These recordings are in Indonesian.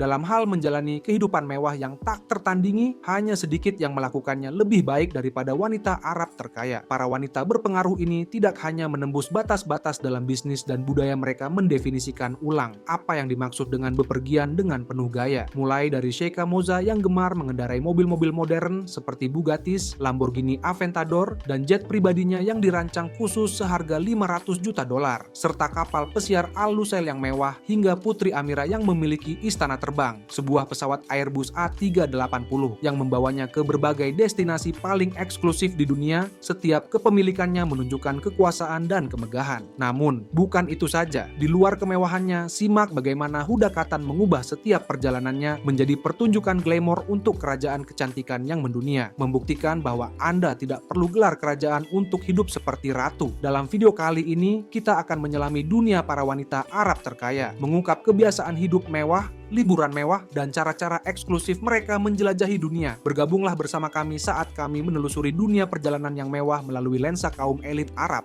Dalam hal menjalani kehidupan mewah yang tak tertandingi, hanya sedikit yang melakukannya lebih baik daripada wanita Arab terkaya. Para wanita berpengaruh ini tidak hanya menembus batas-batas dalam bisnis dan budaya mereka mendefinisikan ulang apa yang dimaksud dengan bepergian dengan penuh gaya. Mulai dari Sheikha Moza yang gemar mengendarai mobil-mobil modern seperti Bugatti, Lamborghini Aventador, dan jet pribadinya yang dirancang khusus seharga 500 juta dolar, serta kapal pesiar Al-Lusail yang mewah hingga Putri Amira yang memiliki istana terbang, sebuah pesawat Airbus A380 yang membawanya ke berbagai destinasi paling eksklusif di dunia. Setiap kepemilikannya menunjukkan kekuasaan dan kemegahan. Namun, bukan itu saja. Di luar kemewahannya, simak bagaimana Huda Kattan mengubah setiap perjalanannya menjadi pertunjukan glamor untuk kerajaan kecantikan yang mendunia, membuktikan bahwa Anda tidak perlu gelar kerajaan untuk hidup seperti ratu. Dalam video kali ini, kita akan menyelami dunia para wanita Arab terkaya, mengungkap kebiasaan hidup mewah, liburan mewah, dan cara-cara eksklusif mereka menjelajahi dunia. Bergabunglah bersama kami saat kami menelusuri dunia perjalanan yang mewah melalui lensa kaum elit Arab.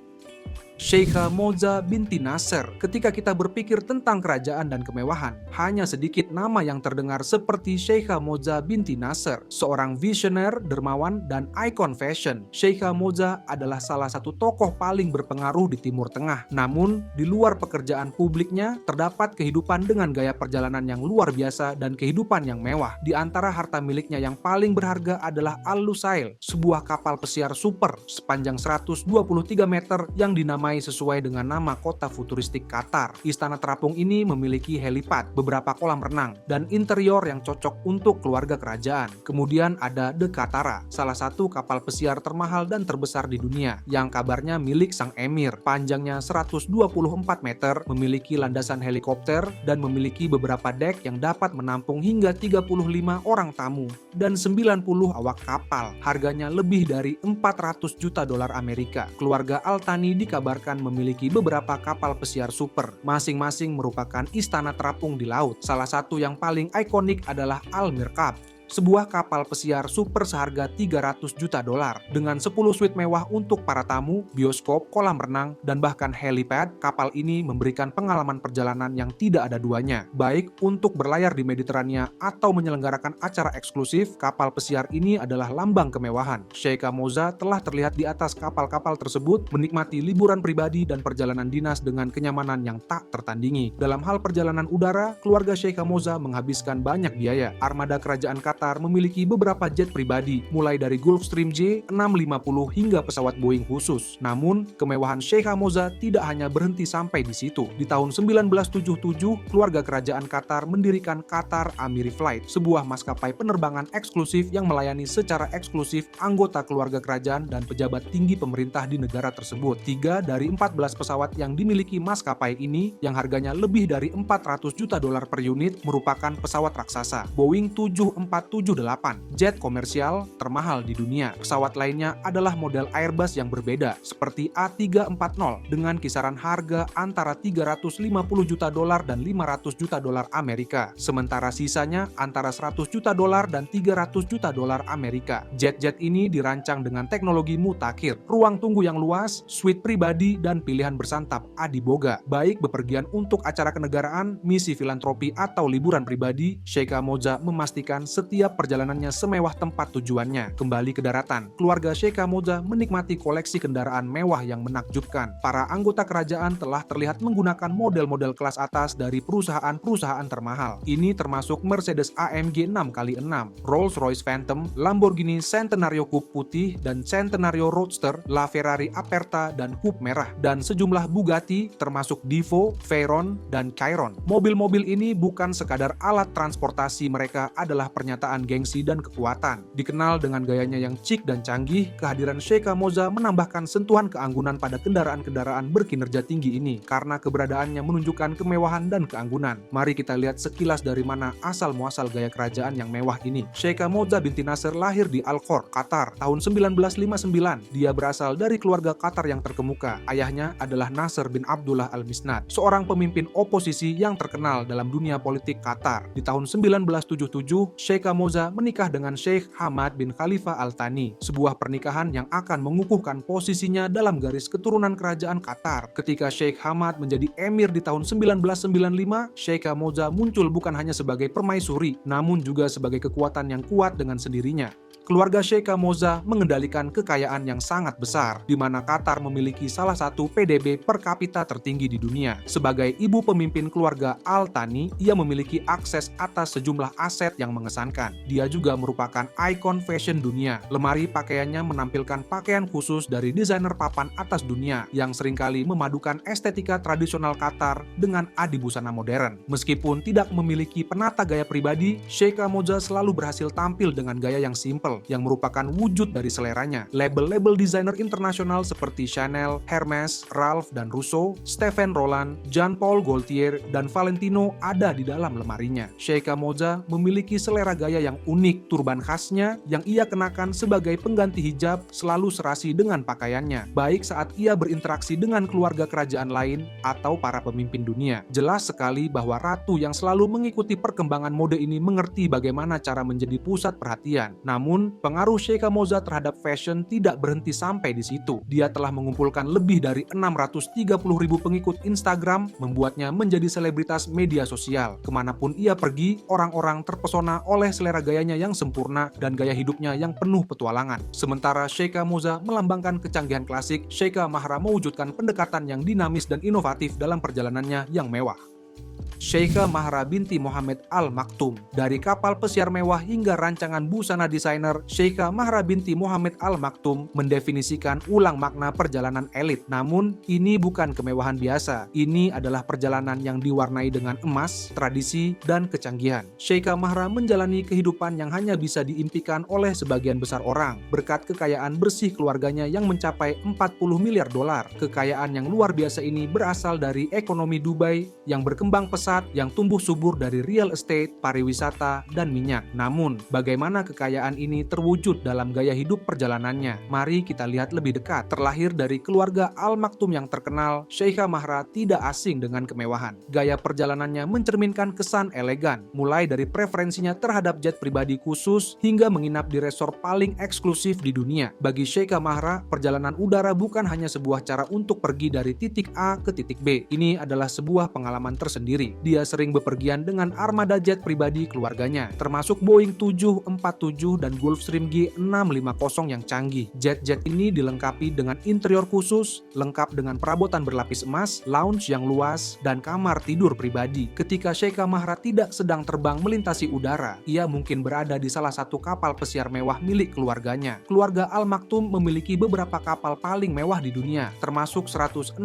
Sheikha Moza binti Nasser. Ketika kita berpikir tentang kerajaan dan kemewahan, hanya sedikit nama yang terdengar seperti Sheikha Moza binti Nasser, seorang visioner, dermawan, dan ikon fashion. Sheikha Moza adalah salah satu tokoh paling berpengaruh di Timur Tengah. Namun, di luar pekerjaan publiknya, terdapat kehidupan dengan gaya perjalanan yang luar biasa dan kehidupan yang mewah. Di antara harta miliknya yang paling berharga adalah Al-Lusail, sebuah kapal pesiar super sepanjang 123 meter yang dinamai sesuai dengan nama kota futuristik Qatar. Istana terapung ini memiliki helipad, beberapa kolam renang, dan interior yang cocok untuk keluarga kerajaan. Kemudian ada The Katara, salah satu kapal pesiar termahal dan terbesar di dunia, yang kabarnya milik sang emir. Panjangnya 124 meter, memiliki landasan helikopter, dan memiliki beberapa dek yang dapat menampung hingga 35 orang tamu, dan 90 awak kapal. Harganya lebih dari 400 juta dolar Amerika. Keluarga Al-Thani dikabarkan memiliki beberapa kapal pesiar super, masing-masing merupakan istana terapung di laut. Salah satu yang paling ikonik adalah Al-Mirkab, sebuah kapal pesiar super seharga 300 juta dolar dengan 10 suite mewah untuk para tamu, bioskop, kolam renang, dan bahkan helipad. Kapal ini memberikan pengalaman perjalanan yang tidak ada duanya, baik untuk berlayar di Mediterania atau menyelenggarakan acara eksklusif. Kapal pesiar ini adalah lambang kemewahan. Sheikha Moza telah terlihat di atas kapal-kapal tersebut menikmati liburan pribadi dan perjalanan dinas dengan kenyamanan yang tak tertandingi. Dalam hal perjalanan udara, keluarga Sheikha Moza menghabiskan banyak biaya. Armada kerajaan Qatar memiliki beberapa jet pribadi, mulai dari Gulfstream J650 hingga pesawat Boeing khusus. Namun, kemewahan Sheikha Moza tidak hanya berhenti sampai di situ. Di tahun 1977, keluarga kerajaan Qatar mendirikan Qatar Amiri Flight, sebuah maskapai penerbangan eksklusif yang melayani secara eksklusif anggota keluarga kerajaan dan pejabat tinggi pemerintah di negara tersebut. 3 dari 14 pesawat yang dimiliki maskapai ini, yang harganya lebih dari 400 juta dolar per unit, merupakan pesawat raksasa Boeing 747-8, jet komersial termahal di dunia. Pesawat lainnya adalah model Airbus yang berbeda, seperti A340 dengan kisaran harga antara 350 juta dolar dan 500 juta dolar Amerika. Sementara sisanya antara 100 juta dolar dan 300 juta dolar Amerika. Jet-jet ini dirancang dengan teknologi mutakhir, ruang tunggu yang luas, suite pribadi, dan pilihan bersantap adiboga. Baik bepergian untuk acara kenegaraan, misi filantropi, atau liburan pribadi, Sheikha Moza memastikan setiap perjalanannya semewah tempat tujuannya. Kembali ke daratan, keluarga Sheikha Moza menikmati koleksi kendaraan mewah yang menakjubkan. Para anggota kerajaan telah terlihat menggunakan model-model kelas atas dari perusahaan-perusahaan termahal. Ini termasuk Mercedes AMG 6x6, Rolls-Royce Phantom, Lamborghini Centenario Coupe putih dan Centenario Roadster, LaFerrari Aperta dan Coupe merah, dan sejumlah Bugatti termasuk Divo, Veyron, dan Chiron. Mobil-mobil ini bukan sekadar alat transportasi, mereka adalah pernyataan gengsi dan kekuatan. Dikenal dengan gayanya yang chic dan canggih, kehadiran Sheikha Moza menambahkan sentuhan keanggunan pada kendaraan-kendaraan berkinerja tinggi ini karena keberadaannya menunjukkan kemewahan dan keanggunan. Mari kita lihat sekilas dari mana asal-muasal gaya kerajaan yang mewah ini. Sheikha Moza binti Nasser lahir di Al-Khor, Qatar, tahun 1959. Dia berasal dari keluarga Qatar yang terkemuka. Ayahnya adalah Nasser bin Abdullah Al-Misnad, seorang pemimpin oposisi yang terkenal dalam dunia politik Qatar. Di tahun 1977, Sheikha Moza menikah dengan Sheikh Hamad bin Khalifa Al Thani, sebuah pernikahan yang akan mengukuhkan posisinya dalam garis keturunan kerajaan Qatar. Ketika Sheikh Hamad menjadi emir di tahun 1995, Sheikh Moza muncul bukan hanya sebagai permaisuri, namun juga sebagai kekuatan yang kuat dengan sendirinya. Keluarga Sheikh Moza mengendalikan kekayaan yang sangat besar, di mana Qatar memiliki salah satu PDB per kapita tertinggi di dunia. Sebagai ibu pemimpin keluarga Al Thani, ia memiliki akses atas sejumlah aset yang mengesankan. Dia juga merupakan ikon fashion dunia. Lemari pakaiannya menampilkan pakaian khusus dari desainer papan atas dunia yang seringkali memadukan estetika tradisional Qatar dengan adibusana modern. Meskipun tidak memiliki penata gaya pribadi, Sheikh Moza selalu berhasil tampil dengan gaya yang simpel, yang merupakan wujud dari seleranya. Label-label desainer internasional seperti Chanel, Hermes, Ralph dan Russo, Steven Roland, Jean Paul Gaultier, dan Valentino ada di dalam lemarinya. Sheikh Moza memiliki selera gaya yang unik. Turban khasnya yang ia kenakan sebagai pengganti hijab selalu serasi dengan pakaiannya, baik saat ia berinteraksi dengan keluarga kerajaan lain atau para pemimpin dunia. Jelas sekali bahwa ratu yang selalu mengikuti perkembangan mode ini mengerti bagaimana cara menjadi pusat perhatian. Namun, pengaruh Sheikh Moza terhadap fashion tidak berhenti sampai di situ. Dia telah mengumpulkan lebih dari 630.000 pengikut Instagram, membuatnya menjadi selebritas media sosial. Kemanapun ia pergi, orang-orang terpesona oleh selera gayanya yang sempurna dan gaya hidupnya yang penuh petualangan. Sementara Sheikh Moza melambangkan kecanggihan klasik, Sheikh Mahra mewujudkan pendekatan yang dinamis dan inovatif dalam perjalanannya yang mewah. Sheikh Mahra binti Mohammed Al Maktoum. Dari kapal pesiar mewah hingga rancangan busana desainer, Sheikh Mahra binti Mohammed Al Maktoum mendefinisikan ulang makna perjalanan elit. Namun, ini bukan kemewahan biasa. Ini adalah perjalanan yang diwarnai dengan emas, tradisi, dan kecanggihan. Sheikh Mahra menjalani kehidupan yang hanya bisa diimpikan oleh sebagian besar orang, berkat kekayaan bersih keluarganya yang mencapai 40 miliar dolar. Kekayaan yang luar biasa ini berasal dari ekonomi Dubai yang berkembang pesat, yang tumbuh subur dari real estate, pariwisata, dan minyak. Namun, bagaimana kekayaan ini terwujud dalam gaya hidup perjalanannya? Mari kita lihat lebih dekat. Terlahir dari keluarga Al Maktoum yang terkenal, Sheikh Mahra tidak asing dengan kemewahan. Gaya perjalanannya mencerminkan kesan elegan, mulai dari preferensinya terhadap jet pribadi khusus hingga menginap di resort paling eksklusif di dunia. Bagi Sheikh Mahra, perjalanan udara bukan hanya sebuah cara untuk pergi dari titik A ke titik B. Ini adalah sebuah pengalaman tersendiri. Dia sering bepergian dengan armada jet pribadi keluarganya, termasuk Boeing 747 dan Gulfstream G650 yang canggih. Jet-jet ini dilengkapi dengan interior khusus, lengkap dengan perabotan berlapis emas, lounge yang luas, dan kamar tidur pribadi. Ketika Sheikh Mahra tidak sedang terbang melintasi udara, ia mungkin berada di salah satu kapal pesiar mewah milik keluarganya. Keluarga Al Maktoum memiliki beberapa kapal paling mewah di dunia, termasuk 162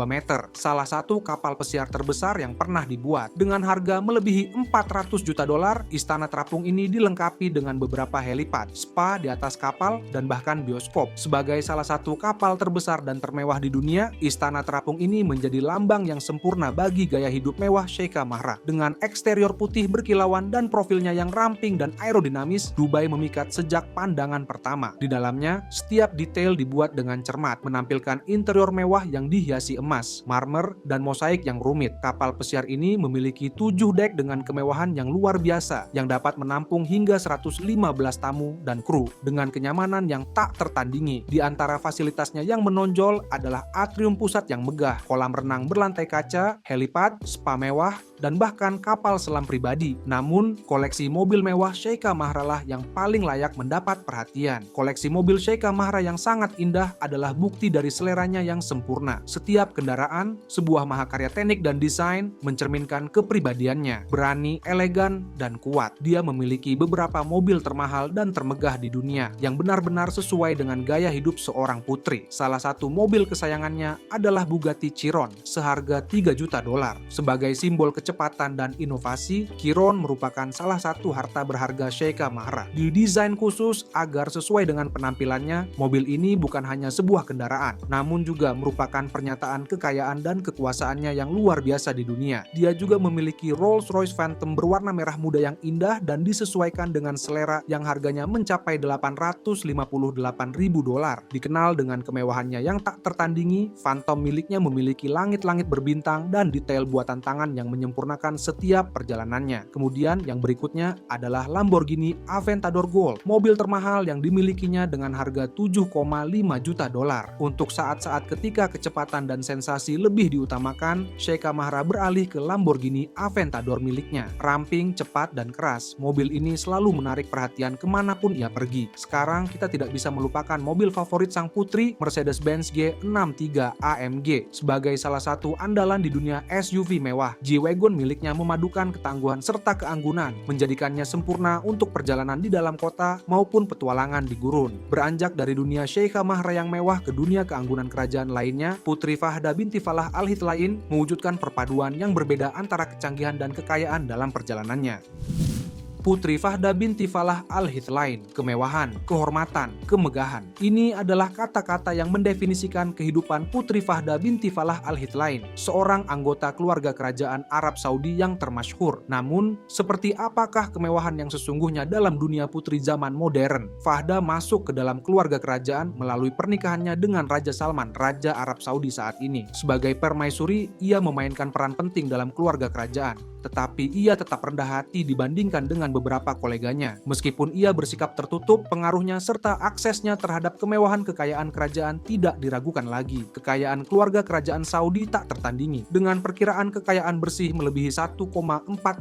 meter, salah satu kapal pesiar terbesar yang pernah dibuat. Dengan harga melebihi 400 juta dolar, istana terapung ini dilengkapi dengan beberapa helipad, spa di atas kapal, dan bahkan bioskop. Sebagai salah satu kapal terbesar dan termewah di dunia, istana terapung ini menjadi lambang yang sempurna bagi gaya hidup mewah Sheikh Mahra. Dengan eksterior putih berkilauan dan profilnya yang ramping dan aerodinamis, Dubai memikat sejak pandangan pertama. Di dalamnya, setiap detail dibuat dengan cermat, menampilkan interior mewah yang dihiasi emas, marmer, dan mosaik yang rumit. Kapal pesiar ini memiliki 7 dek dengan kemewahan yang luar biasa yang dapat menampung hingga 115 tamu dan kru dengan kenyamanan yang tak tertandingi. Di antara fasilitasnya yang menonjol adalah atrium pusat yang megah, kolam renang berlantai kaca, helipad, spa mewah, dan bahkan kapal selam pribadi. Namun, koleksi mobil mewah Sheikh Mahra lah yang paling layak mendapat perhatian. Koleksi mobil Sheikh Mahra yang sangat indah adalah bukti dari seleranya yang sempurna. Setiap kendaraan, sebuah mahakarya teknik dan desain, mencerminkan kepribadiannya, berani, elegan, dan kuat. Dia memiliki beberapa mobil termahal dan termegah di dunia yang benar-benar sesuai dengan gaya hidup seorang putri. Salah satu mobil kesayangannya adalah Bugatti Chiron seharga 3 juta dolar. Sebagai simbol kecepatan dan inovasi, Chiron merupakan salah satu harta berharga Sheikh Mahra. Didesain khusus agar sesuai dengan penampilannya, mobil ini bukan hanya sebuah kendaraan, namun juga merupakan pernyataan kekayaan dan kekuasaannya yang luar biasa di dunia. Dia juga memiliki Rolls-Royce Phantom berwarna merah muda yang indah dan disesuaikan dengan selera yang harganya mencapai 858.000 dolar. Dikenal dengan kemewahannya yang tak tertandingi, Phantom miliknya memiliki langit-langit berbintang dan detail buatan tangan yang menyempurnakan menyempurnakan setiap perjalanannya. Kemudian yang berikutnya adalah Lamborghini Aventador Gold, mobil termahal yang dimilikinya dengan harga 7,5 juta dolar. Untuk saat-saat ketika kecepatan dan sensasi lebih diutamakan, Sheikha Mahra beralih ke Lamborghini Aventador miliknya. Ramping, cepat, dan keras, mobil ini selalu menarik perhatian kemanapun ia pergi. Sekarang kita tidak bisa melupakan mobil favorit sang putri, Mercedes-Benz G63 AMG. Sebagai salah satu andalan di dunia SUV mewah, G-Wagon miliknya memadukan ketangguhan serta keanggunan, menjadikannya sempurna untuk perjalanan di dalam kota maupun petualangan di gurun. Beranjak dari dunia Sheikha Mahra yang mewah ke dunia keanggunan kerajaan lainnya, Putri Fahda binti Falah Al-Hitlain mewujudkan perpaduan yang berbeda antara kecanggihan dan kekayaan dalam perjalanannya. Putri Fahda binti Falah Al-Hitlain, kemewahan, kehormatan, kemegahan. Ini adalah kata-kata yang mendefinisikan kehidupan Putri Fahda binti Falah Al-Hitlain, seorang anggota keluarga kerajaan Arab Saudi yang termasyhur. Namun, seperti apakah kemewahan yang sesungguhnya dalam dunia putri zaman modern? Fahda masuk ke dalam keluarga kerajaan melalui pernikahannya dengan Raja Salman, Raja Arab Saudi saat ini. Sebagai permaisuri, ia memainkan peran penting dalam keluarga kerajaan. Tetapi ia tetap rendah hati dibandingkan dengan beberapa koleganya. Meskipun ia bersikap tertutup, pengaruhnya serta aksesnya terhadap kemewahan kekayaan kerajaan tidak diragukan lagi. Kekayaan keluarga kerajaan Saudi tak tertandingi. Dengan perkiraan kekayaan bersih melebihi 1,4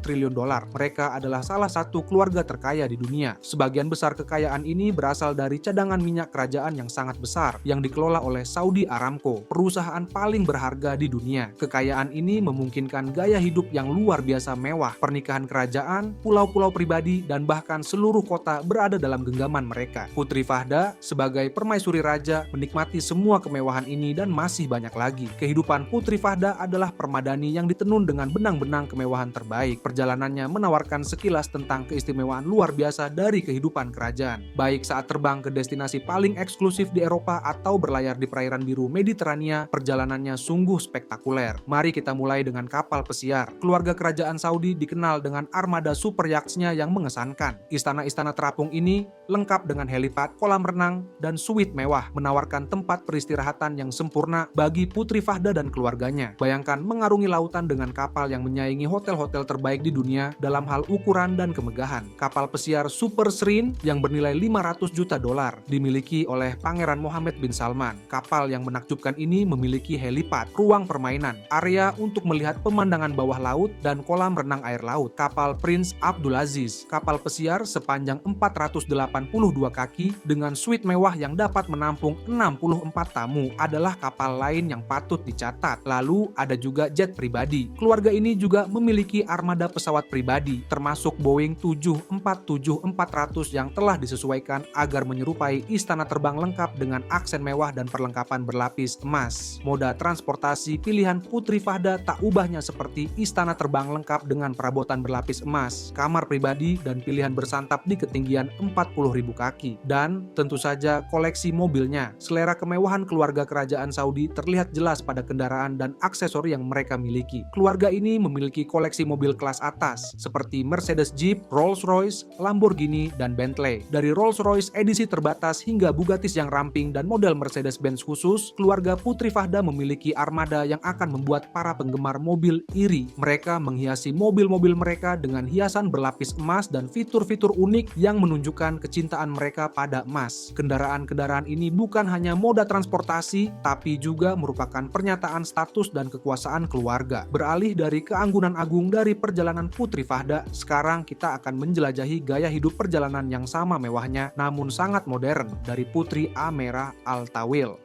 triliun dolar, mereka adalah salah satu keluarga terkaya di dunia. Sebagian besar kekayaan ini berasal dari cadangan minyak kerajaan yang sangat besar, yang dikelola oleh Saudi Aramco, perusahaan paling berharga di dunia. Kekayaan ini memungkinkan gaya hidup yang luar biasa mewah, pernikahan kerajaan, pulau-pulau pribadi, dan bahkan seluruh kota berada dalam genggaman mereka. Putri Fahda sebagai permaisuri raja menikmati semua kemewahan ini dan masih banyak lagi. Kehidupan Putri Fahda adalah permadani yang ditenun dengan benang-benang kemewahan terbaik. Perjalanannya menawarkan sekilas tentang keistimewaan luar biasa dari kehidupan kerajaan. Baik saat terbang ke destinasi paling eksklusif di Eropa atau berlayar di perairan biru Mediterania, perjalanannya sungguh spektakuler. Mari kita mulai dengan kapal pesiar. Keluarga kerajaan Saudi dikenal dengan armada super yachts-nya yang mengesankan. Istana-istana terapung ini lengkap dengan helipad, kolam renang, dan suite mewah, menawarkan tempat peristirahatan yang sempurna bagi Putri Fahda dan keluarganya. Bayangkan mengarungi lautan dengan kapal yang menyaingi hotel-hotel terbaik di dunia dalam hal ukuran dan kemegahan. Kapal pesiar Super Serene yang bernilai 500 juta dolar dimiliki oleh Pangeran Mohammed bin Salman. Kapal yang menakjubkan ini memiliki helipad, ruang permainan, area untuk melihat pemandangan bawah laut, dan kolam renang air laut. Kapal Prince Abdulaziz, kapal pesiar sepanjang 482 kaki dengan suite mewah yang dapat menampung 64 tamu, adalah kapal lain yang patut dicatat. Lalu ada juga jet pribadi. Keluarga ini juga memiliki armada pesawat pribadi, termasuk Boeing 747-400 yang telah disesuaikan agar menyerupai istana terbang lengkap dengan aksen mewah dan perlengkapan berlapis emas. Moda transportasi pilihan Putri Fahda tak ubahnya seperti istana terbang lengkap dengan perabotan berlapis emas, kamar pribadi, dan pilihan bersantap di ketinggian 40.000 kaki. Dan tentu saja koleksi mobilnya. Selera kemewahan keluarga kerajaan Saudi terlihat jelas pada kendaraan dan aksesori yang mereka miliki. Keluarga ini memiliki koleksi mobil kelas atas seperti Mercedes Jeep, Rolls-Royce, Lamborghini, dan Bentley. Dari Rolls-Royce edisi terbatas hingga Bugatti yang ramping dan model Mercedes-Benz khusus, keluarga Putri Fahda memiliki armada yang akan membuat para penggemar mobil iri. Mereka menghiasi mobil-mobil mereka dengan hiasan berlapis emas dan fitur-fitur unik yang menunjukkan kecintaan mereka pada emas. Kendaraan-kendaraan ini bukan hanya moda transportasi, tapi juga merupakan pernyataan status dan kekuasaan keluarga. Beralih dari keanggunan agung dari perjalanan Putri Fahda, sekarang kita akan menjelajahi gaya hidup perjalanan yang sama mewahnya, namun sangat modern, dari Putri Amira Al-Tawil.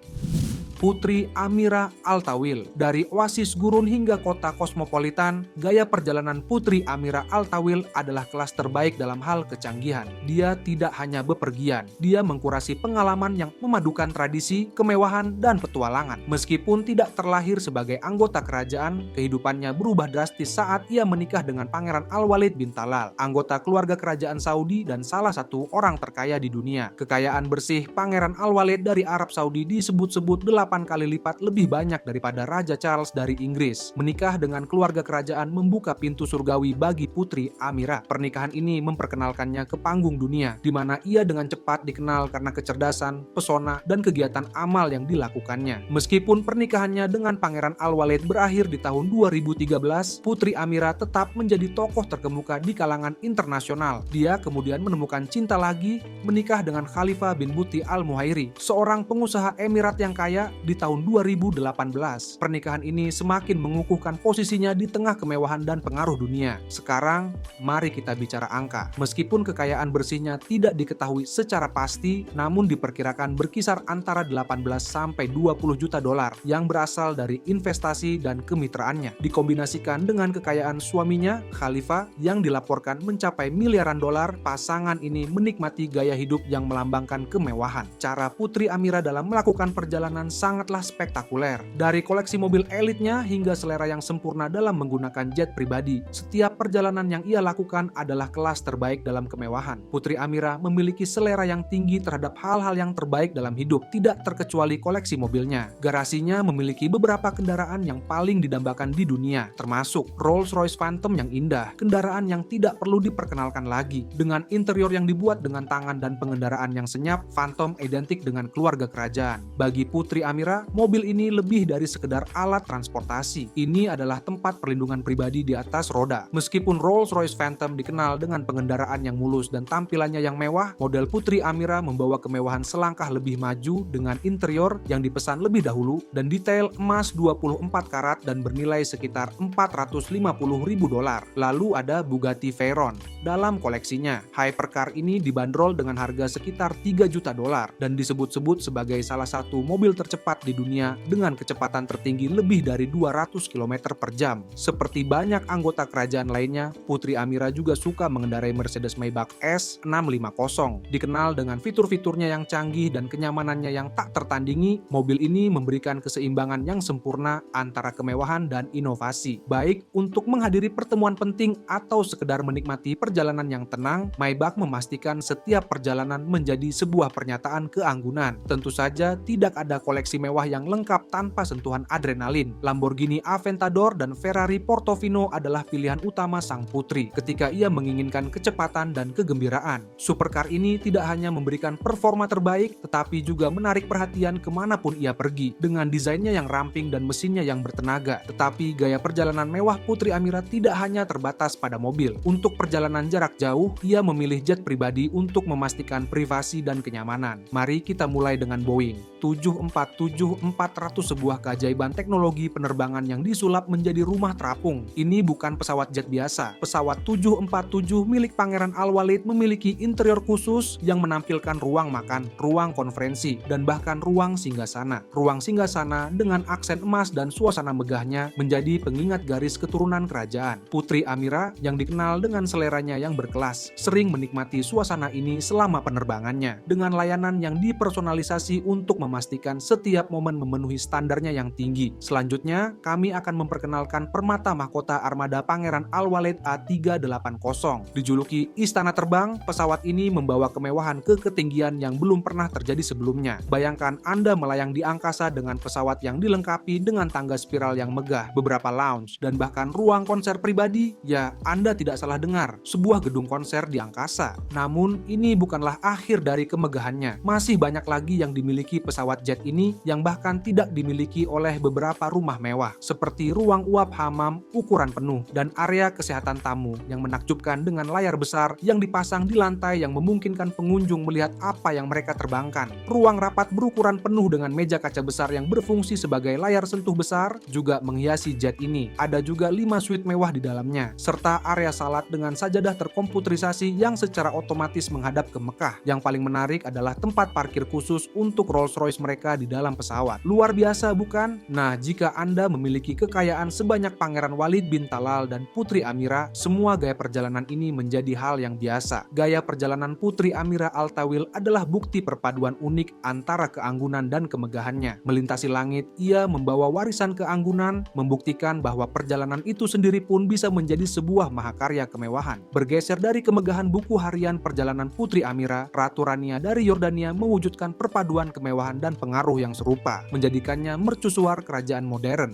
Putri Amira Al-Tawil. Dari oasis gurun hingga kota kosmopolitan, gaya perjalanan Putri Amira Al-Tawil adalah kelas terbaik dalam hal kecanggihan. Dia tidak hanya bepergian, dia mengkurasi pengalaman yang memadukan tradisi, kemewahan, dan petualangan. Meskipun tidak terlahir sebagai anggota kerajaan, kehidupannya berubah drastis saat ia menikah dengan Pangeran Al-Walid bin Talal, anggota keluarga kerajaan Saudi dan salah satu orang terkaya di dunia. Kekayaan bersih Pangeran Al-Walid dari Arab Saudi disebut-sebut 8 8 kali lipat lebih banyak daripada Raja Charles dari Inggris. Menikah dengan keluarga kerajaan membuka pintu surgawi bagi Putri Amira. Pernikahan ini memperkenalkannya ke panggung dunia, di mana ia dengan cepat dikenal karena kecerdasan, pesona, dan kegiatan amal yang dilakukannya. Meskipun pernikahannya dengan Pangeran Al-Walid berakhir di tahun 2013, Putri Amira tetap menjadi tokoh terkemuka di kalangan internasional. Dia kemudian menemukan cinta lagi, menikah dengan Khalifah bin Buti Al-Muhairi, seorang pengusaha Emirat yang kaya di tahun 2018. Pernikahan ini semakin mengukuhkan posisinya di tengah kemewahan dan pengaruh dunia. Sekarang, mari kita bicara angka. Meskipun kekayaan bersihnya tidak diketahui secara pasti, namun diperkirakan berkisar antara 18 sampai 20 juta dolar yang berasal dari investasi dan kemitraannya. Dikombinasikan dengan kekayaan suaminya, Khalifah, yang dilaporkan mencapai miliaran dolar, pasangan ini menikmati gaya hidup yang melambangkan kemewahan. Cara Putri Amira dalam melakukan perjalanan sangatlah spektakuler. Dari koleksi mobil elitnya hingga selera yang sempurna dalam menggunakan jet pribadi, setiap perjalanan yang ia lakukan adalah kelas terbaik dalam kemewahan. Putri Amira memiliki selera yang tinggi terhadap hal-hal yang terbaik dalam hidup, tidak terkecuali koleksi mobilnya. Garasinya memiliki beberapa kendaraan yang paling didambakan di dunia, termasuk Rolls-Royce Phantom yang indah, kendaraan yang tidak perlu diperkenalkan lagi. Dengan interior yang dibuat dengan tangan dan pengendaraan yang senyap, Phantom identik dengan keluarga kerajaan. Bagi Putri Amira, mobil ini lebih dari sekedar alat transportasi. Ini adalah tempat perlindungan pribadi di atas roda. Meskipun Rolls-Royce Phantom dikenal dengan pengendaraan yang mulus dan tampilannya yang mewah, model Putri Amira membawa kemewahan selangkah lebih maju dengan interior yang dipesan lebih dahulu dan detail emas 24 karat dan bernilai sekitar 450 ribu dolar. Lalu ada Bugatti Veyron dalam koleksinya. Hypercar ini dibanderol dengan harga sekitar 3 juta dolar dan disebut-sebut sebagai salah satu mobil tercepat di dunia dengan kecepatan tertinggi lebih dari 200 km per jam. Seperti banyak anggota kerajaan lainnya, Putri Amira juga suka mengendarai Mercedes Maybach S650. Dikenal dengan fitur-fiturnya yang canggih dan kenyamanannya yang tak tertandingi, mobil ini memberikan keseimbangan yang sempurna antara kemewahan dan inovasi. Baik untuk menghadiri pertemuan penting atau sekedar menikmati perjalanan yang tenang, Maybach memastikan setiap perjalanan menjadi sebuah pernyataan keanggunan. Tentu saja tidak ada koleksi mewah yang lengkap tanpa sentuhan adrenalin. Lamborghini Aventador dan Ferrari Portofino adalah pilihan utama sang putri ketika ia menginginkan kecepatan dan kegembiraan. Supercar ini tidak hanya memberikan performa terbaik, tetapi juga menarik perhatian kemanapun ia pergi. Dengan desainnya yang ramping dan mesinnya yang bertenaga, tetapi gaya perjalanan mewah Putri Amira tidak hanya terbatas pada mobil. Untuk perjalanan jarak jauh, ia memilih jet pribadi untuk memastikan privasi dan kenyamanan. Mari kita mulai dengan Boeing 747-400, sebuah keajaiban teknologi penerbangan yang disulap menjadi rumah terapung. Ini bukan pesawat jet biasa. Pesawat 747 milik Pangeran Al-Walid memiliki interior khusus yang menampilkan ruang makan, ruang konferensi, dan bahkan ruang singgasana. Ruang singgasana dengan aksen emas dan suasana megahnya menjadi pengingat garis keturunan kerajaan. Putri Amira yang dikenal dengan seleranya yang berkelas, sering menikmati suasana ini selama penerbangannya, dengan layanan yang dipersonalisasi untuk memastikan setiap momen memenuhi standarnya yang tinggi. Selanjutnya, kami akan memperkenalkan permata mahkota armada Pangeran Al-Walid A380. Dijuluki Istana Terbang, pesawat ini membawa kemewahan ke ketinggian yang belum pernah terjadi sebelumnya. Bayangkan Anda melayang di angkasa dengan pesawat yang dilengkapi dengan tangga spiral yang megah, beberapa lounge, dan bahkan ruang konser pribadi. Ya, Anda tidak salah dengar, sebuah gedung konser di angkasa. Namun, ini bukanlah akhir dari kemegahannya. Masih banyak lagi yang dimiliki pesawat jet ini yang bahkan tidak dimiliki oleh beberapa rumah mewah, seperti ruang uap hamam ukuran penuh dan area kesehatan tamu yang menakjubkan dengan layar besar yang dipasang di lantai yang memungkinkan pengunjung melihat apa yang mereka terbangkan. Ruang rapat berukuran penuh dengan meja kaca besar yang berfungsi sebagai layar sentuh besar juga menghiasi jet ini. Ada juga 5 suite mewah di dalamnya, serta area salat dengan sajadah terkomputerisasi yang secara otomatis menghadap ke Mekah. Yang paling menarik adalah tempat parkir khusus untuk Rolls-Royce mereka di dalam pesawat. Luar biasa bukan? Nah, jika Anda memiliki kekayaan sebanyak Pangeran Walid bin Talal dan Putri Amira, semua gaya perjalanan ini menjadi hal yang biasa. Gaya perjalanan Putri Amira Al-Tawil adalah bukti perpaduan unik antara keanggunan dan kemegahannya. Melintasi langit, ia membawa warisan keanggunan, membuktikan bahwa perjalanan itu sendiri pun bisa menjadi sebuah mahakarya kemewahan. Bergeser dari kemegahan buku harian perjalanan Putri Amira, Ratu Rania dari Yordania mewujudkan perpaduan kemewahan dan pengaruh yang serupa, menjadikannya mercusuar kerajaan modern.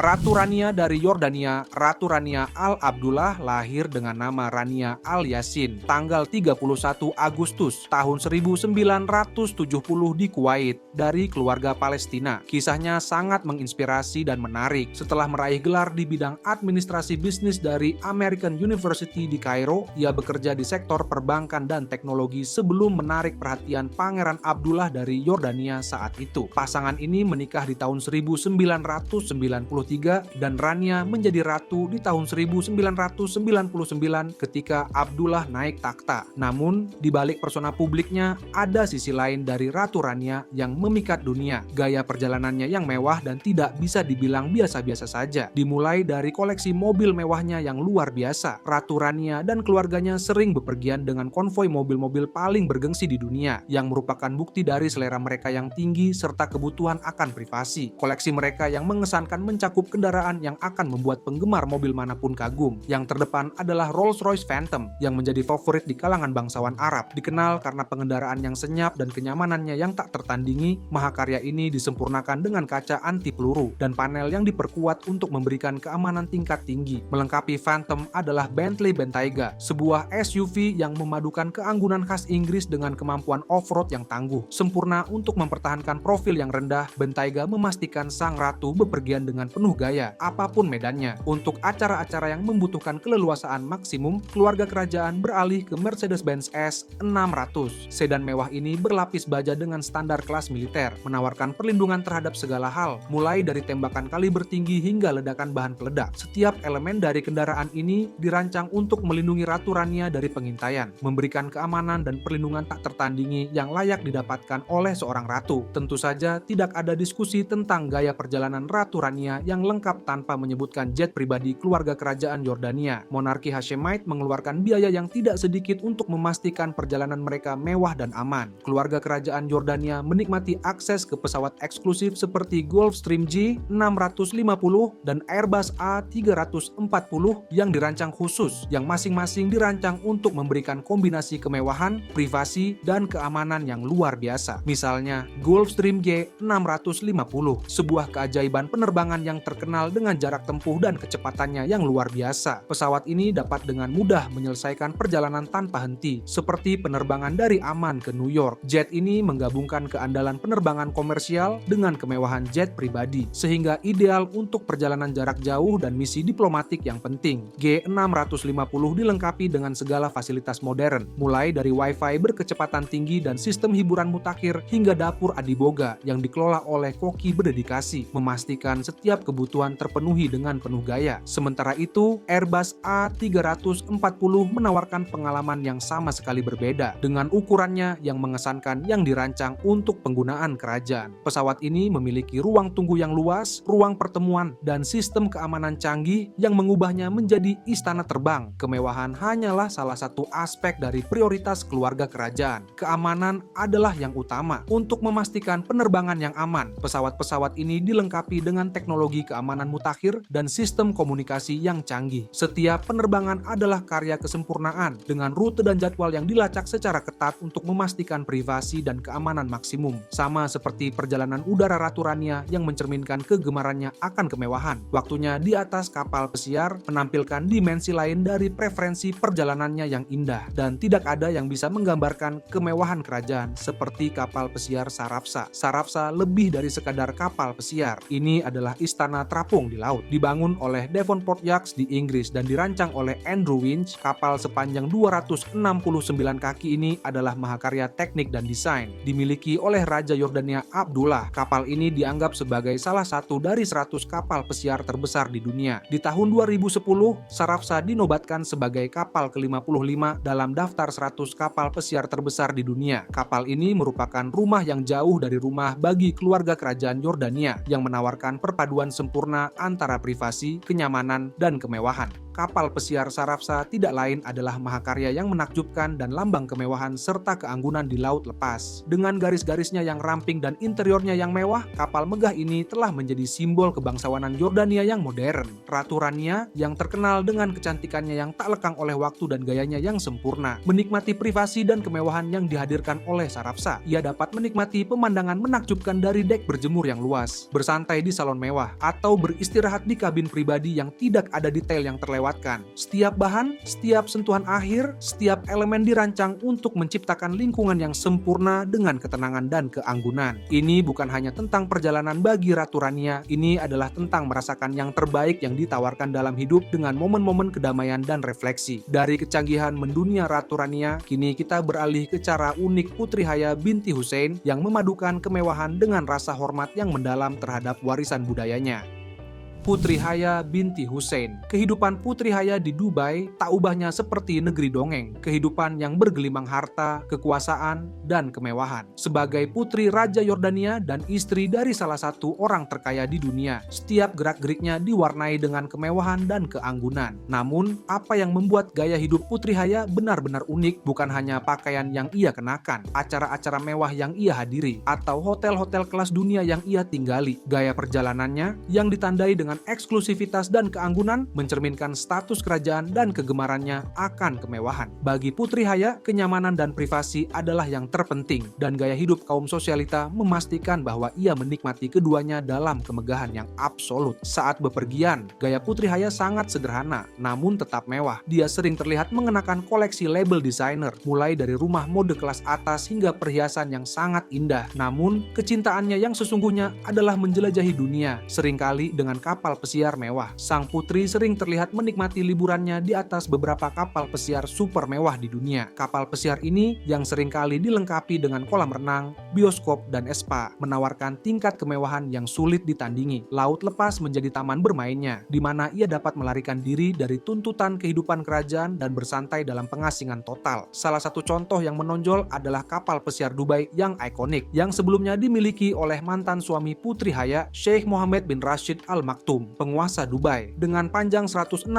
Ratu Rania dari Yordania, Ratu Rania Al Abdullah lahir dengan nama Rania Al Yassin tanggal 31 Agustus tahun 1970 di Kuwait dari keluarga Palestina. Kisahnya sangat menginspirasi dan menarik. Setelah meraih gelar di bidang administrasi bisnis dari American University di Kairo, ia bekerja di sektor perbankan dan teknologi sebelum menarik perhatian Pangeran Abdullah dari Yordania saat itu. Pasangan ini menikah di tahun 1993 dan Rania menjadi ratu di tahun 1999 ketika Abdullah naik takhta. Namun, di balik persona publiknya, ada sisi lain dari Ratu Rania yang memikat dunia. Gaya perjalanannya yang mewah dan tidak bisa dibilang biasa-biasa saja. Dimulai dari koleksi mobil mewahnya yang luar biasa. Ratu Rania dan keluarganya sering bepergian dengan konvoi mobil-mobil paling bergengsi di dunia, yang merupakan bukti dari selera mereka yang tinggi serta kebutuhan akan privasi. Koleksi mereka yang mengesankan mencakup kendaraan yang akan membuat penggemar mobil manapun kagum. Yang terdepan adalah Rolls-Royce Phantom yang menjadi favorit di kalangan bangsawan Arab. Dikenal karena pengendaraan yang senyap dan kenyamanannya yang tak tertandingi, mahakarya ini disempurnakan dengan kaca anti peluru dan panel yang diperkuat untuk memberikan keamanan tingkat tinggi. Melengkapi Phantom adalah Bentley Bentayga, sebuah SUV yang memadukan keanggunan khas Inggris dengan kemampuan off-road yang tangguh. Sempurna untuk mempertahankan profil yang rendah, Bentayga memastikan sang ratu bepergian dengan penuh gaya, apapun medannya. Untuk acara-acara yang membutuhkan keleluasaan maksimum, keluarga kerajaan beralih ke Mercedes-Benz S600. Sedan mewah ini berlapis baja dengan standar kelas militer, menawarkan perlindungan terhadap segala hal, mulai dari tembakan kaliber tinggi hingga ledakan bahan peledak. Setiap elemen dari kendaraan ini dirancang untuk melindungi Ratu Rania dari pengintaian, memberikan keamanan dan perlindungan tak tertandingi yang layak didapatkan oleh seorang ratu. Tentu saja tidak ada diskusi tentang gaya perjalanan Ratu Rania yang lengkap tanpa menyebutkan jet pribadi keluarga kerajaan Yordania. Monarki Hashemite mengeluarkan biaya yang tidak sedikit untuk memastikan perjalanan mereka mewah dan aman. Keluarga kerajaan Yordania menikmati akses ke pesawat eksklusif seperti Gulfstream G650 dan Airbus A340 yang dirancang khusus, yang masing-masing dirancang untuk memberikan kombinasi kemewahan, privasi, dan keamanan yang luar biasa. Misalnya, Gulfstream G650, sebuah keajaiban penerbangan yang terkenal dengan jarak tempuh dan kecepatannya yang luar biasa. Pesawat ini dapat dengan mudah menyelesaikan perjalanan tanpa henti, seperti penerbangan dari Amman ke New York. Jet ini menggabungkan keandalan penerbangan komersial dengan kemewahan jet pribadi, sehingga ideal untuk perjalanan jarak jauh dan misi diplomatik yang penting. G650 dilengkapi dengan segala fasilitas modern, mulai dari Wi-Fi berkecepatan tinggi dan sistem hiburan mutakhir hingga dapur adiboga yang dikelola oleh koki berdedikasi, memastikan setiap kebutuhan terpenuhi dengan penuh gaya. Sementara itu, Airbus A340 menawarkan pengalaman yang sama sekali berbeda, dengan ukurannya yang mengesankan yang dirancang untuk penggunaan kerajaan. Pesawat ini memiliki ruang tunggu yang luas, ruang pertemuan, dan sistem keamanan canggih yang mengubahnya menjadi istana terbang. Kemewahan hanyalah salah satu aspek dari prioritas keluarga kerajaan. Keamanan adalah yang utama. Untuk memastikan penerbangan yang aman, pesawat-pesawat ini dilengkapi dengan teknologi keamanan mutakhir dan sistem komunikasi yang canggih. Setiap penerbangan adalah karya kesempurnaan dengan rute dan jadwal yang dilacak secara ketat untuk memastikan privasi dan keamanan maksimum. Sama seperti perjalanan udara Ratu Rania yang mencerminkan kegemarannya akan kemewahan. Waktunya di atas kapal pesiar menampilkan dimensi lain dari preferensi perjalanannya yang indah, dan tidak ada yang bisa menggambarkan kemewahan kerajaan seperti kapal pesiar Sarafsa. Sarafsa lebih dari sekadar kapal pesiar. Ini adalah istana terapung di laut, dibangun oleh Devonport Yachts di Inggris dan dirancang oleh Andrew Winch. Kapal sepanjang 269 kaki ini adalah mahakarya teknik dan desain, dimiliki oleh Raja Yordania Abdullah. Kapal ini dianggap sebagai salah satu dari 100 kapal pesiar terbesar di dunia. Di tahun 2010, Sarafsa dinobatkan sebagai kapal ke-55 dalam daftar 100 kapal pesiar terbesar di dunia. Kapal ini merupakan rumah yang jauh dari rumah bagi keluarga kerajaan Yordania yang menawarkan perpaduan sempurna antara privasi, kenyamanan, dan kemewahan. Kapal pesiar Sarafsa tidak lain adalah mahakarya yang menakjubkan dan lambang kemewahan serta keanggunan di laut lepas. Dengan garis-garisnya yang ramping dan interiornya yang mewah, kapal megah ini telah menjadi simbol kebangsawanan Yordania yang modern. Ratu Rania yang terkenal dengan kecantikannya yang tak lekang oleh waktu dan gayanya yang sempurna. Menikmati privasi dan kemewahan yang dihadirkan oleh Sarafsa, ia dapat menikmati pemandangan menakjubkan dari dek berjemur yang luas, bersantai di salon mewah, atau beristirahat di kabin pribadi yang tidak ada detail yang terlewatkan. Setiap bahan, setiap sentuhan akhir, setiap elemen dirancang untuk menciptakan lingkungan yang sempurna dengan ketenangan dan keanggunan. Ini bukan hanya tentang perjalanan bagi Ratu Rania, ini adalah tentang merasakan yang terbaik yang ditawarkan dalam hidup dengan momen-momen kedamaian dan refleksi. Dari kecanggihan mendunia Ratu Rania, kini kita beralih ke cara unik Putri Haya binti Hussein yang memadukan kemewahan dengan rasa hormat yang mendalam terhadap warisan budayanya. Putri Haya binti Hussein. Kehidupan Putri Haya di Dubai tak ubahnya seperti negeri dongeng. Kehidupan yang bergelimang harta, kekuasaan, dan kemewahan. Sebagai putri Raja Yordania dan istri dari salah satu orang terkaya di dunia, setiap gerak-geriknya diwarnai dengan kemewahan dan keanggunan. Namun, apa yang membuat gaya hidup Putri Haya benar-benar unik bukan hanya pakaian yang ia kenakan, acara-acara mewah yang ia hadiri, atau hotel-hotel kelas dunia yang ia tinggali. Gaya perjalanannya yang ditandai dengan eksklusivitas dan keanggunan mencerminkan status kerajaan dan kegemarannya akan kemewahan. Bagi Putri Haya, kenyamanan dan privasi adalah yang terpenting, dan gaya hidup kaum sosialita memastikan bahwa ia menikmati keduanya dalam kemegahan yang absolut. Saat bepergian, gaya Putri Haya sangat sederhana, namun tetap mewah. Dia sering terlihat mengenakan koleksi label desainer, mulai dari rumah mode kelas atas hingga perhiasan yang sangat indah. Namun, kecintaannya yang sesungguhnya adalah menjelajahi dunia, seringkali dengan kapal pesiar mewah. Sang putri sering terlihat menikmati liburannya di atas beberapa kapal pesiar super mewah di dunia. Kapal pesiar ini yang seringkali dilengkapi dengan kolam renang, bioskop, dan spa, menawarkan tingkat kemewahan yang sulit ditandingi. Laut lepas menjadi taman bermainnya, di mana ia dapat melarikan diri dari tuntutan kehidupan kerajaan dan bersantai dalam pengasingan total. Salah satu contoh yang menonjol adalah kapal pesiar Dubai yang ikonik, yang sebelumnya dimiliki oleh mantan suami Putri Haya, Sheikh Mohammed bin Rashid Al Maktoum, penguasa Dubai. Dengan panjang 162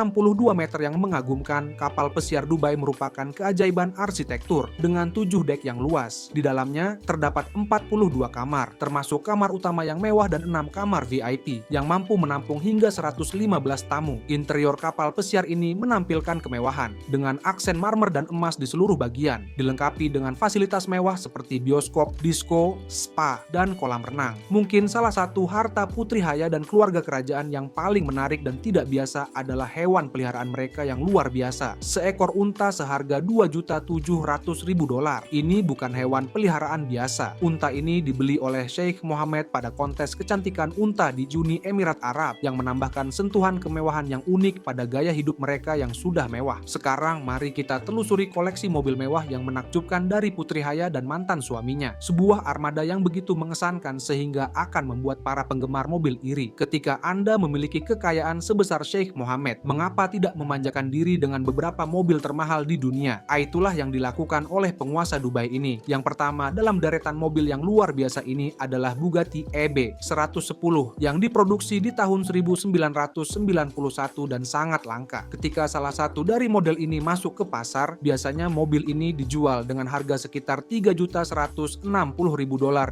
meter yang mengagumkan, kapal pesiar Dubai merupakan keajaiban arsitektur dengan 7 dek yang luas. Di dalamnya terdapat 42 kamar, termasuk kamar utama yang mewah dan 6 kamar VIP yang mampu menampung hingga 115 tamu. Interior kapal pesiar ini menampilkan kemewahan dengan aksen marmer dan emas di seluruh bagian, dilengkapi dengan fasilitas mewah seperti bioskop, disko, spa, dan kolam renang. Mungkin salah satu harta Putri Haya dan keluarga kerajaan yang paling menarik dan tidak biasa adalah hewan peliharaan mereka yang luar biasa. Seekor unta seharga $2.700.000. Ini bukan hewan peliharaan biasa. Unta ini dibeli oleh Sheikh Mohammed pada kontes kecantikan unta di Uni Emirat Arab yang menambahkan sentuhan kemewahan yang unik pada gaya hidup mereka yang sudah mewah. Sekarang mari kita telusuri koleksi mobil mewah yang menakjubkan dari Putri Haya dan mantan suaminya. Sebuah armada yang begitu mengesankan sehingga akan membuat para penggemar mobil iri. Ketika Anda memiliki kekayaan sebesar Sheikh Mohammed, mengapa tidak memanjakan diri dengan beberapa mobil termahal di dunia? Itulah yang dilakukan oleh penguasa Dubai ini. Yang pertama dalam deretan mobil yang luar biasa ini adalah Bugatti EB 110 yang diproduksi di tahun 1991 dan sangat langka. Ketika salah satu dari model ini masuk ke pasar, biasanya mobil ini dijual dengan harga sekitar $3.160.000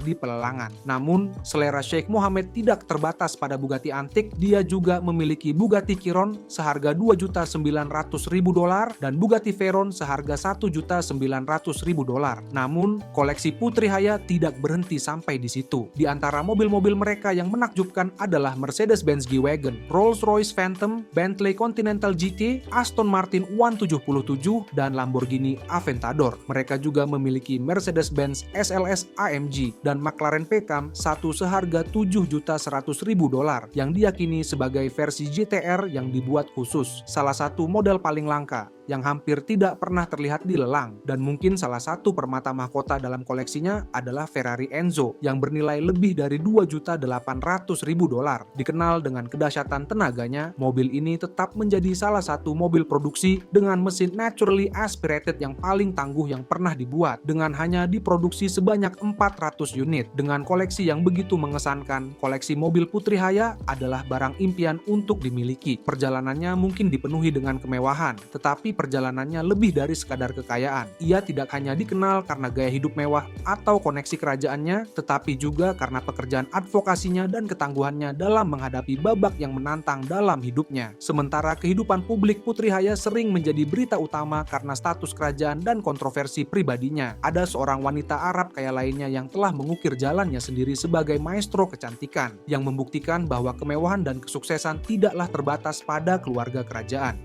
di pelelangan. Namun, selera Sheikh Mohammed tidak terbatas pada Bugatti antik. Dia juga memiliki Bugatti Chiron seharga $2.900.000 dan Bugatti Veyron seharga $1.900.000. Namun, koleksi Putri Haya tidak berhenti sampai di situ. Di antara mobil-mobil mereka yang menakjubkan adalah Mercedes-Benz G-Wagon, Rolls-Royce Phantom, Bentley Continental GT, Aston Martin 177, dan Lamborghini Aventador. Mereka juga memiliki Mercedes-Benz SLS AMG dan McLaren Pecam satu seharga $7.100.000 yang diyakini sebagai versi GTR yang dibuat khusus. Salah satu model paling langka yang hampir tidak pernah terlihat di lelang. Dan mungkin salah satu permata mahkota dalam koleksinya adalah Ferrari Enzo yang bernilai lebih dari $2.800.000. Dikenal dengan kedahsyatan tenaganya, mobil ini tetap menjadi salah satu mobil produksi dengan mesin naturally aspirated yang paling tangguh yang pernah dibuat, dengan hanya diproduksi sebanyak 400 unit. Dengan koleksi yang begitu mengesankan, koleksi mobil Putri Haya adalah barang impian untuk dimiliki. Perjalanannya mungkin dipenuhi dengan kemewahan, tetapi perjalanannya lebih dari sekadar kekayaan. Ia tidak hanya dikenal karena gaya hidup mewah atau koneksi kerajaannya, tetapi juga karena pekerjaan advokasinya dan ketangguhannya dalam menghadapi babak yang menantang dalam hidupnya. Sementara kehidupan publik Putri Haya sering menjadi berita utama karena status kerajaan dan kontroversi pribadinya. Ada seorang wanita Arab kaya lainnya yang telah mengukir jalannya sendiri sebagai maestro kecantikan, yang membuktikan bahwa kemewahan dan kesuksesan tidaklah terbatas pada keluarga kerajaan.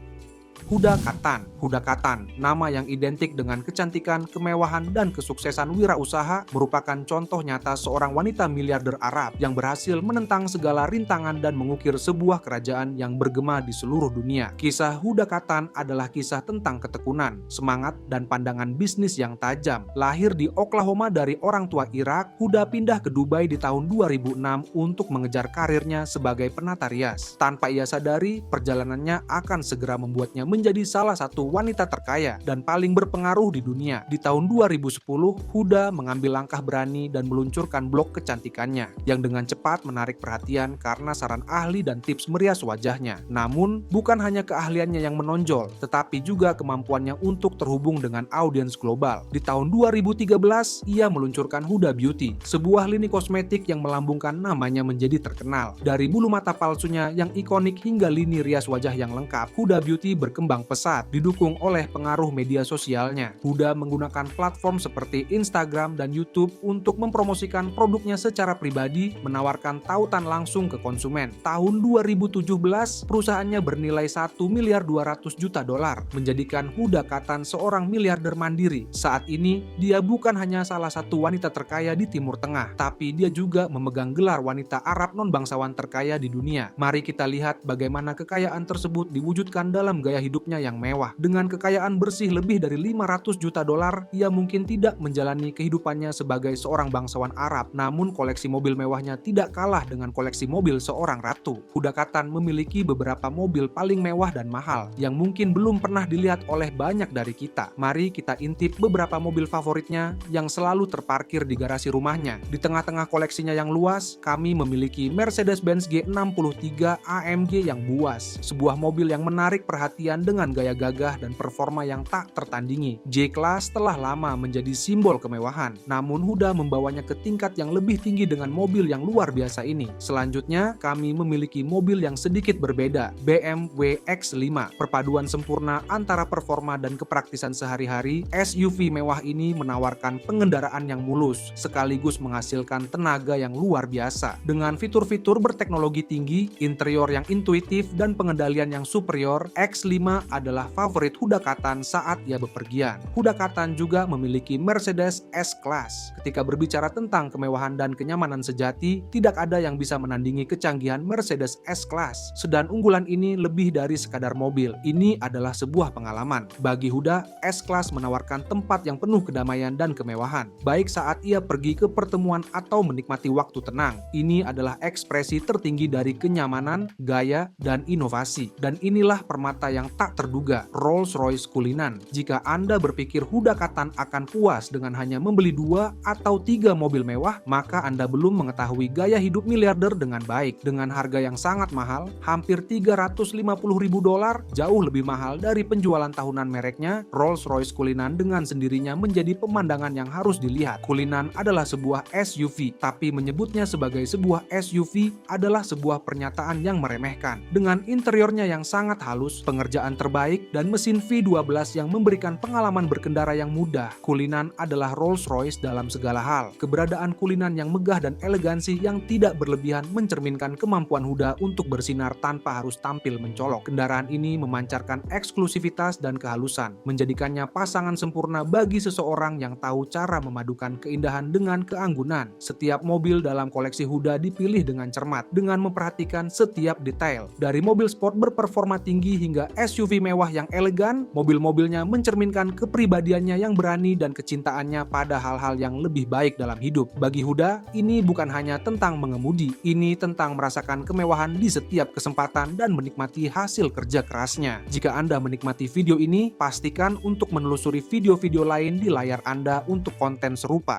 Huda Kattan. Huda Kattan, nama yang identik dengan kecantikan, kemewahan, dan kesuksesan wirausaha, merupakan contoh nyata seorang wanita miliarder Arab yang berhasil menentang segala rintangan dan mengukir sebuah kerajaan yang bergema di seluruh dunia. Kisah Huda Kattan adalah kisah tentang ketekunan, semangat, dan pandangan bisnis yang tajam. Lahir di Oklahoma dari orang tua Irak, Huda pindah ke Dubai di tahun 2006 untuk mengejar karirnya sebagai penata rias. Tanpa ia sadari, perjalanannya akan segera membuatnya menjadi salah satu wanita terkaya dan paling berpengaruh di dunia. Di tahun 2010, Huda mengambil langkah berani dan meluncurkan blog kecantikannya yang dengan cepat menarik perhatian karena saran ahli dan tips merias wajahnya. Namun, bukan hanya keahliannya yang menonjol, tetapi juga kemampuannya untuk terhubung dengan audiens global. Di tahun 2013, ia meluncurkan Huda Beauty, sebuah lini kosmetik yang melambungkan namanya menjadi terkenal. Dari bulu mata palsunya yang ikonik hingga lini rias wajah yang lengkap, Huda Beauty berkembang pesat, didukung oleh pengaruh media sosialnya. Huda menggunakan platform seperti Instagram dan YouTube untuk mempromosikan produknya secara pribadi, menawarkan tautan langsung ke konsumen. Tahun 2017, perusahaannya bernilai $1.200.000.000, menjadikan Huda Kattan seorang miliarder mandiri. Saat ini, dia bukan hanya salah satu wanita terkaya di Timur Tengah, tapi dia juga memegang gelar wanita Arab non-bangsawan terkaya di dunia. Mari kita lihat bagaimana kekayaan tersebut diwujudkan dalam gaya hidupnya yang mewah. Dengan kekayaan bersih lebih dari $500 juta, ia mungkin tidak menjalani kehidupannya sebagai seorang bangsawan Arab, namun koleksi mobil mewahnya tidak kalah dengan koleksi mobil seorang ratu. Huda Kattan memiliki beberapa mobil paling mewah dan mahal yang mungkin belum pernah dilihat oleh banyak dari kita. Mari kita intip beberapa mobil favoritnya yang selalu terparkir di garasi rumahnya. Di tengah-tengah koleksinya yang luas, kami memiliki Mercedes-Benz G63 AMG yang buas, sebuah mobil yang menarik perhatian dengan gaya gagah dan performa yang tak tertandingi. J-Class telah lama menjadi simbol kemewahan, namun Huda membawanya ke tingkat yang lebih tinggi dengan mobil yang luar biasa ini. Selanjutnya, kami memiliki mobil yang sedikit berbeda, BMW X5. Perpaduan sempurna antara performa dan kepraktisan sehari-hari, SUV mewah ini menawarkan pengendaraan yang mulus, sekaligus menghasilkan tenaga yang luar biasa. Dengan fitur-fitur berteknologi tinggi, interior yang intuitif, dan pengendalian yang superior, X5 adalah favorit Huda Kattan saat ia bepergian. Huda Kattan juga memiliki Mercedes S-Class. Ketika berbicara tentang kemewahan dan kenyamanan sejati, tidak ada yang bisa menandingi kecanggihan Mercedes S-Class. Sedan unggulan ini lebih dari sekadar mobil. Ini adalah sebuah pengalaman. Bagi Huda, S-Class menawarkan tempat yang penuh kedamaian dan kemewahan, baik saat ia pergi ke pertemuan atau menikmati waktu tenang. Ini adalah ekspresi tertinggi dari kenyamanan, gaya, dan inovasi. Dan inilah permata yang tak terduga, Rolls-Royce Cullinan. Jika Anda berpikir Huda Kattan akan puas dengan hanya membeli 2 atau 3 mobil mewah, maka Anda belum mengetahui gaya hidup miliarder dengan baik. Dengan harga yang sangat mahal, hampir $350.000, jauh lebih mahal dari penjualan tahunan mereknya, Rolls-Royce Cullinan dengan sendirinya menjadi pemandangan yang harus dilihat. Cullinan adalah sebuah SUV, tapi menyebutnya sebagai sebuah SUV adalah sebuah pernyataan yang meremehkan. Dengan interiornya yang sangat halus, pengerjaan terbaik, dan mesin V12 yang memberikan pengalaman berkendara yang mudah, Cullinan adalah Rolls-Royce dalam segala hal. Keberadaan Cullinan yang megah dan elegansi yang tidak berlebihan mencerminkan kemampuan Huda untuk bersinar tanpa harus tampil mencolok. Kendaraan ini memancarkan eksklusivitas dan kehalusan, menjadikannya pasangan sempurna bagi seseorang yang tahu cara memadukan keindahan dengan keanggunan. Setiap mobil dalam koleksi Huda dipilih dengan cermat, dengan memperhatikan setiap detail. Dari mobil sport berperforma tinggi hingga SUV mewah yang elegan, mobil-mobilnya mencerminkan kepribadiannya yang berani dan kecintaannya pada hal-hal yang lebih baik dalam hidup. Bagi Huda, ini bukan hanya tentang mengemudi, ini tentang merasakan kemewahan di setiap kesempatan dan menikmati hasil kerja kerasnya. Jika Anda menikmati video ini, pastikan untuk menelusuri video-video lain di layar Anda untuk konten serupa.